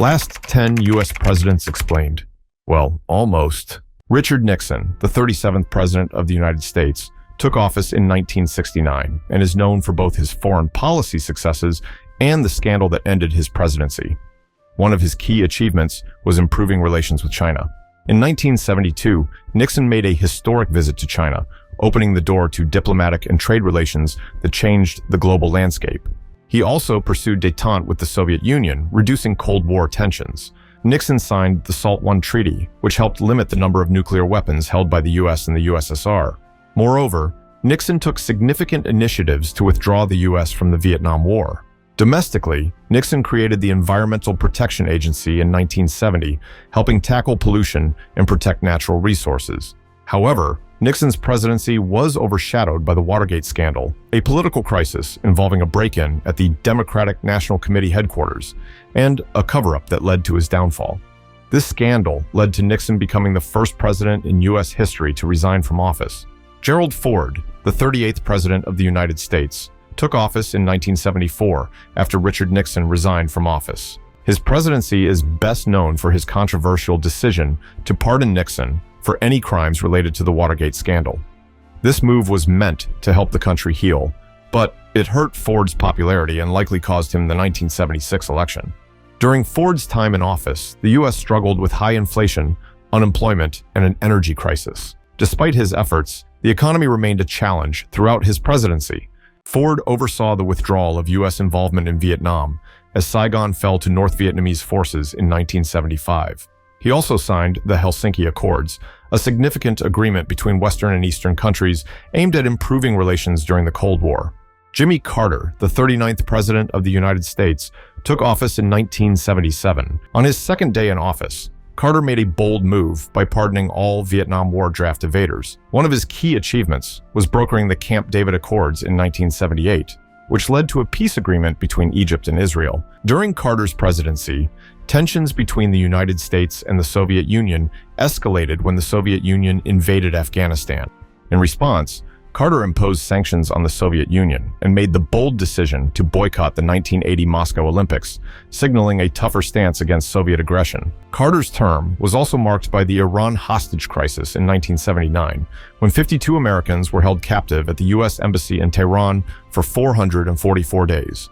Last 10 U.S. presidents explained. Well, almost. Richard Nixon, the 37th president of the United States, took office in 1969 and is known for both his foreign policy successes and the scandal that ended his presidency. One of his key achievements was improving relations with China. In 1972, Nixon made a historic visit to China, opening the door to diplomatic and trade relations that changed the global landscape. He also pursued détente with the Soviet Union, reducing Cold War tensions. Nixon signed the SALT I Treaty, which helped limit the number of nuclear weapons held by the U.S. and the USSR. Moreover, Nixon took significant initiatives to withdraw the U.S. from the Vietnam War. Domestically, Nixon created the Environmental Protection Agency in 1970, helping tackle pollution and protect natural resources. However, Nixon's presidency was overshadowed by the Watergate scandal, a political crisis involving a break-in at the Democratic National Committee headquarters, and a cover-up that led to his downfall. This scandal led to Nixon becoming the first president in U.S. history to resign from office. Gerald Ford, the 38th president of the United States, took office in 1974 after Richard Nixon resigned from office. His presidency is best known for his controversial decision to pardon Nixon for any crimes related to the Watergate scandal. This move was meant to help the country heal, but it hurt Ford's popularity and likely caused him the 1976 election. During Ford's time in office, the U.S. struggled with high inflation, unemployment, and an energy crisis. Despite his efforts, the economy remained a challenge throughout his presidency. Ford oversaw the withdrawal of U.S. involvement in Vietnam as Saigon fell to North Vietnamese forces in 1975. He also signed the Helsinki Accords, a significant agreement between Western and Eastern countries aimed at improving relations during the Cold War. Jimmy Carter, the 39th President of the United States, took office in 1977. On his second day in office, Carter made a bold move by pardoning all Vietnam War draft evaders. One of his key achievements was brokering the Camp David Accords in 1978, which led to a peace agreement between Egypt and Israel. During Carter's presidency, tensions between the United States and the Soviet Union escalated when the Soviet Union invaded Afghanistan. In response, Carter imposed sanctions on the Soviet Union and made the bold decision to boycott the 1980 Moscow Olympics, signaling a tougher stance against Soviet aggression. Carter's term was also marked by the Iran hostage crisis in 1979, when 52 Americans were held captive at the U.S. Embassy in Tehran for 444 days.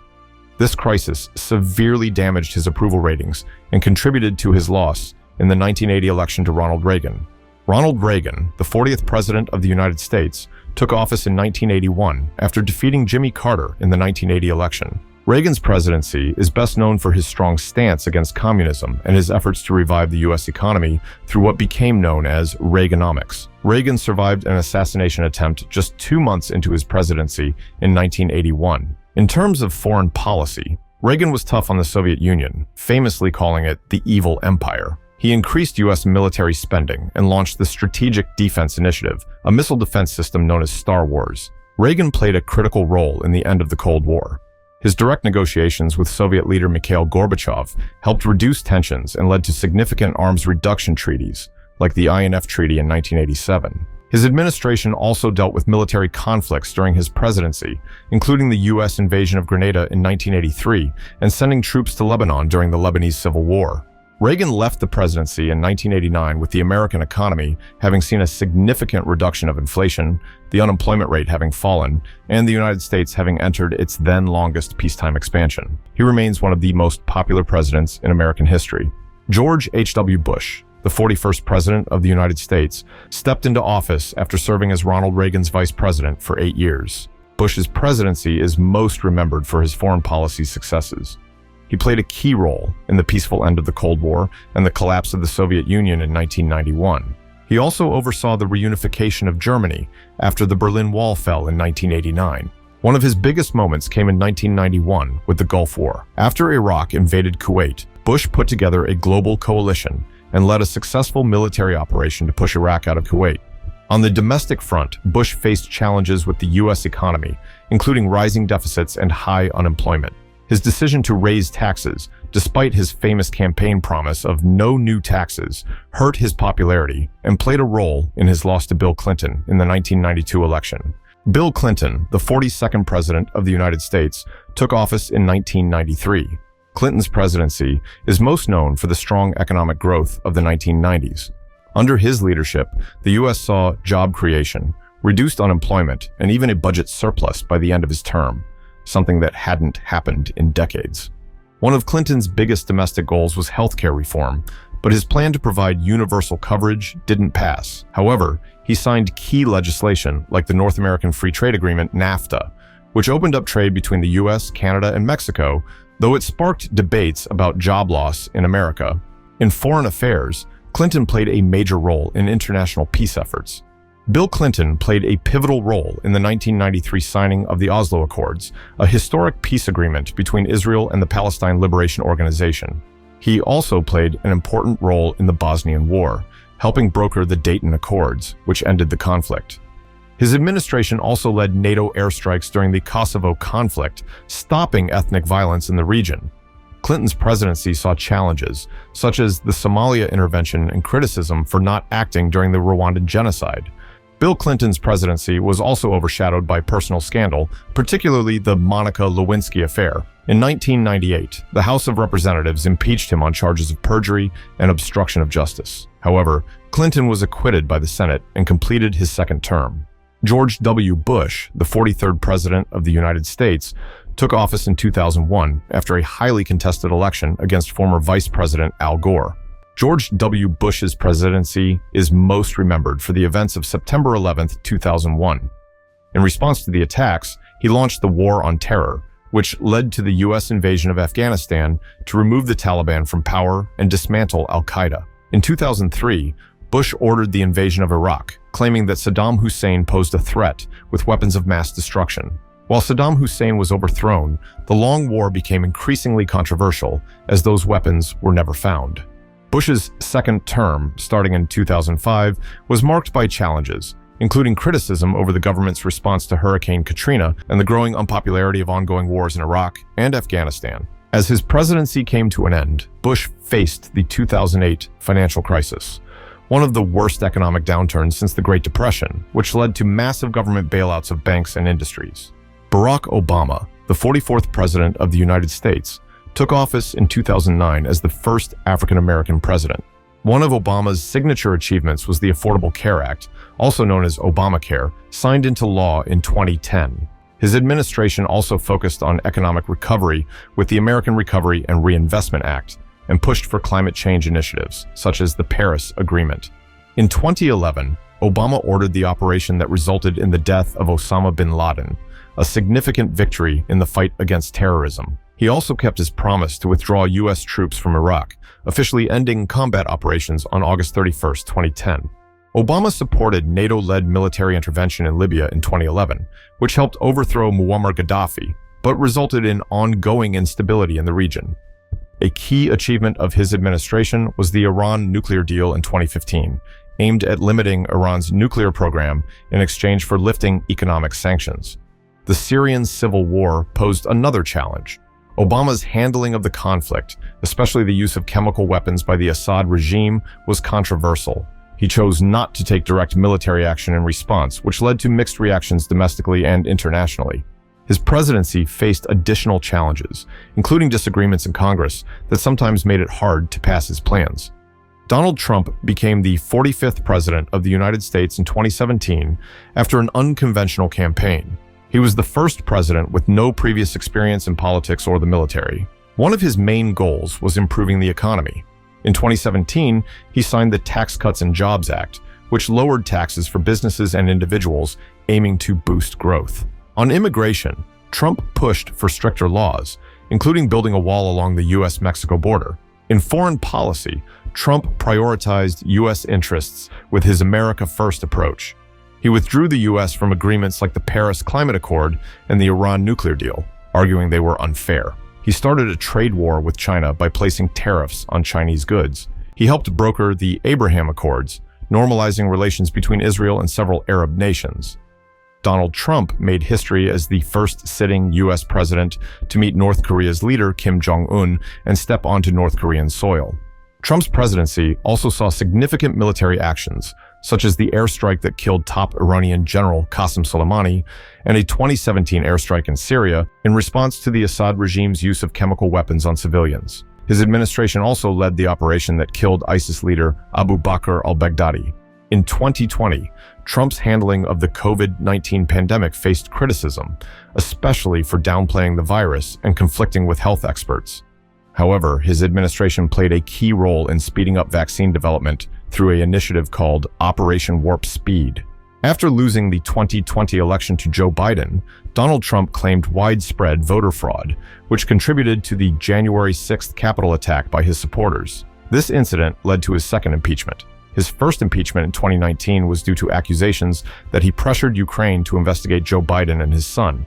This crisis severely damaged his approval ratings and contributed to his loss in the 1980 election to Ronald Reagan. Ronald Reagan, the 40th President of the United States, took office in 1981 after defeating Jimmy Carter in the 1980 election. Reagan's presidency is best known for his strong stance against communism and his efforts to revive the U.S. economy through what became known as Reaganomics. Reagan survived an assassination attempt just 2 months into his presidency in 1981. In terms of foreign policy, Reagan was tough on the Soviet Union, famously calling it the evil empire. He increased U.S. military spending and launched the Strategic Defense Initiative, a missile defense system known as Star Wars. Reagan played a critical role in the end of the Cold War. His direct negotiations with Soviet leader Mikhail Gorbachev helped reduce tensions and led to significant arms reduction treaties, like the INF Treaty in 1987. His administration also dealt with military conflicts during his presidency, including the U.S. invasion of Grenada in 1983 and sending troops to Lebanon during the Lebanese Civil War. Reagan left the presidency in 1989 with the American economy having seen a significant reduction of inflation, the unemployment rate having fallen, and the United States having entered its then longest peacetime expansion. He remains one of the most popular presidents in American history. George H.W. Bush, the 41st President of the United States, stepped into office after serving as Ronald Reagan's vice president for 8 years. Bush's presidency is most remembered for his foreign policy successes. He played a key role in the peaceful end of the Cold War and the collapse of the Soviet Union in 1991. He also oversaw the reunification of Germany after the Berlin Wall fell in 1989. One of his biggest moments came in 1991 with the Gulf War. After Iraq invaded Kuwait, Bush put together a global coalition and led a successful military operation to push Iraq out of Kuwait. On the domestic front, Bush faced challenges with the U.S. economy, including rising deficits and high unemployment. His decision to raise taxes, despite his famous campaign promise of no new taxes, hurt his popularity and played a role in his loss to Bill Clinton in the 1992 election. Bill Clinton, the 42nd President of the United States, took office in 1993. Clinton's presidency is most known for the strong economic growth of the 1990s. Under his leadership, the U.S. saw job creation, reduced unemployment, and even a budget surplus by the end of his term, something that hadn't happened in decades. One of Clinton's biggest domestic goals was healthcare reform, but his plan to provide universal coverage didn't pass. However, he signed key legislation like the North American Free Trade Agreement, NAFTA, which opened up trade between the U.S., Canada, and Mexico, though it sparked debates about job loss in America. In foreign affairs, Clinton played a major role in international peace efforts. Bill Clinton played a pivotal role in the 1993 signing of the Oslo Accords, a historic peace agreement between Israel and the Palestine Liberation Organization. He also played an important role in the Bosnian War, helping broker the Dayton Accords, which ended the conflict. His administration also led NATO airstrikes during the Kosovo conflict, stopping ethnic violence in the region. Clinton's presidency saw challenges, such as the Somalia intervention and criticism for not acting during the Rwandan genocide. Bill Clinton's presidency was also overshadowed by personal scandal, particularly the Monica Lewinsky affair. In 1998, the House of Representatives impeached him on charges of perjury and obstruction of justice. However, Clinton was acquitted by the Senate and completed his second term. George W. Bush, the 43rd President of the United States, took office in 2001 after a highly contested election against former Vice President Al Gore. George W. Bush's presidency is most remembered for the events of September 11, 2001. In response to the attacks, he launched the War on Terror, which led to the U.S. invasion of Afghanistan to remove the Taliban from power and dismantle al-Qaeda. In 2003, Bush ordered the invasion of Iraq, claiming that Saddam Hussein posed a threat with weapons of mass destruction. While Saddam Hussein was overthrown, the long war became increasingly controversial as those weapons were never found. Bush's second term, starting in 2005, was marked by challenges, including criticism over the government's response to Hurricane Katrina and the growing unpopularity of ongoing wars in Iraq and Afghanistan. As his presidency came to an end, Bush faced the 2008 financial crisis, one of the worst economic downturns since the Great Depression, which led to massive government bailouts of banks and industries. Barack Obama, the 44th President of the United States, took office in 2009 as the first African-American president. One of Obama's signature achievements was the Affordable Care Act, also known as Obamacare, signed into law in 2010. His administration also focused on economic recovery with the American Recovery and Reinvestment Act and pushed for climate change initiatives, such as the Paris Agreement. In 2011, Obama ordered the operation that resulted in the death of Osama bin Laden, a significant victory in the fight against terrorism. He also kept his promise to withdraw U.S. troops from Iraq, officially ending combat operations on August 31, 2010. Obama supported NATO-led military intervention in Libya in 2011, which helped overthrow Muammar Gaddafi, but resulted in ongoing instability in the region. A key achievement of his administration was the Iran nuclear deal in 2015, aimed at limiting Iran's nuclear program in exchange for lifting economic sanctions. The Syrian civil war posed another challenge. Obama's handling of the conflict, especially the use of chemical weapons by the Assad regime, was controversial. He chose not to take direct military action in response, which led to mixed reactions domestically and internationally. His presidency faced additional challenges, including disagreements in Congress that sometimes made it hard to pass his plans. Donald Trump became the 45th President of the United States in 2017 after an unconventional campaign. He was the first president with no previous experience in politics or the military. One of his main goals was improving the economy. In 2017, he signed the Tax Cuts and Jobs Act, which lowered taxes for businesses and individuals, aiming to boost growth. On immigration, Trump pushed for stricter laws, including building a wall along the U.S.-Mexico border. In foreign policy, Trump prioritized U.S. interests with his America First approach. He withdrew the U.S. from agreements like the Paris Climate Accord and the Iran nuclear deal, arguing they were unfair. He started a trade war with China by placing tariffs on Chinese goods. He helped broker the Abraham Accords, normalizing relations between Israel and several Arab nations. Donald Trump made history as the first sitting U.S. president to meet North Korea's leader Kim Jong-un and step onto North Korean soil. Trump's presidency also saw significant military actions, such as the airstrike that killed top Iranian General Qasem Soleimani and a 2017 airstrike in Syria in response to the Assad regime's use of chemical weapons on civilians. His administration also led the operation that killed ISIS leader Abu Bakr al-Baghdadi. In 2020, Trump's handling of the COVID-19 pandemic faced criticism, especially for downplaying the virus and conflicting with health experts. However, his administration played a key role in speeding up vaccine development through an initiative called Operation Warp Speed. After losing the 2020 election to Joe Biden, Donald Trump claimed widespread voter fraud, which contributed to the January 6th Capitol attack by his supporters. This incident led to his second impeachment. His first impeachment in 2019 was due to accusations that he pressured Ukraine to investigate Joe Biden and his son.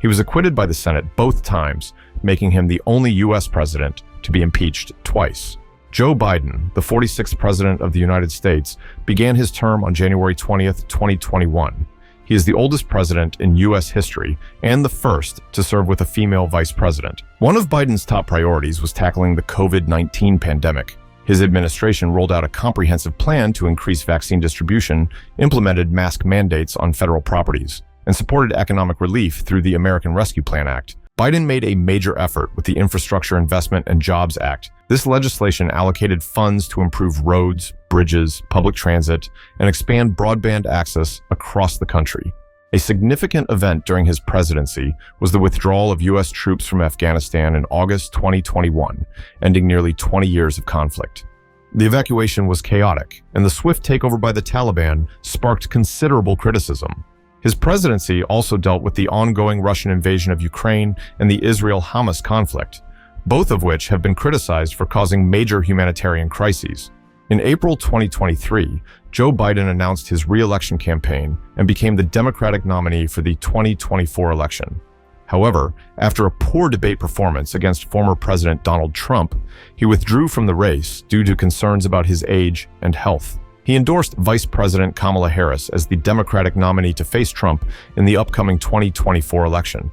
He was acquitted by the Senate both times, making him the only U.S. president to be impeached twice. Joe Biden, the 46th president of the United States, began his term on January 20th, 2021. He is the oldest president in U.S. history and the first to serve with a female vice president. One of Biden's top priorities was tackling the COVID-19 pandemic. His administration rolled out a comprehensive plan to increase vaccine distribution, implemented mask mandates on federal properties, and supported economic relief through the American Rescue Plan Act. Biden made a major effort with the Infrastructure Investment and Jobs Act. This legislation allocated funds to improve roads, bridges, public transit, and expand broadband access across the country. A significant event during his presidency was the withdrawal of U.S. troops from Afghanistan in August 2021, ending nearly 20 years of conflict. The evacuation was chaotic, and the swift takeover by the Taliban sparked considerable criticism. His presidency also dealt with the ongoing Russian invasion of Ukraine and the Israel-Hamas conflict, both of which have been criticized for causing major humanitarian crises. In April 2023, Joe Biden announced his re-election campaign and became the Democratic nominee for the 2024 election. However, after a poor debate performance against former President Donald Trump, he withdrew from the race due to concerns about his age and health. He endorsed Vice President Kamala Harris as the Democratic nominee to face Trump in the upcoming 2024 election.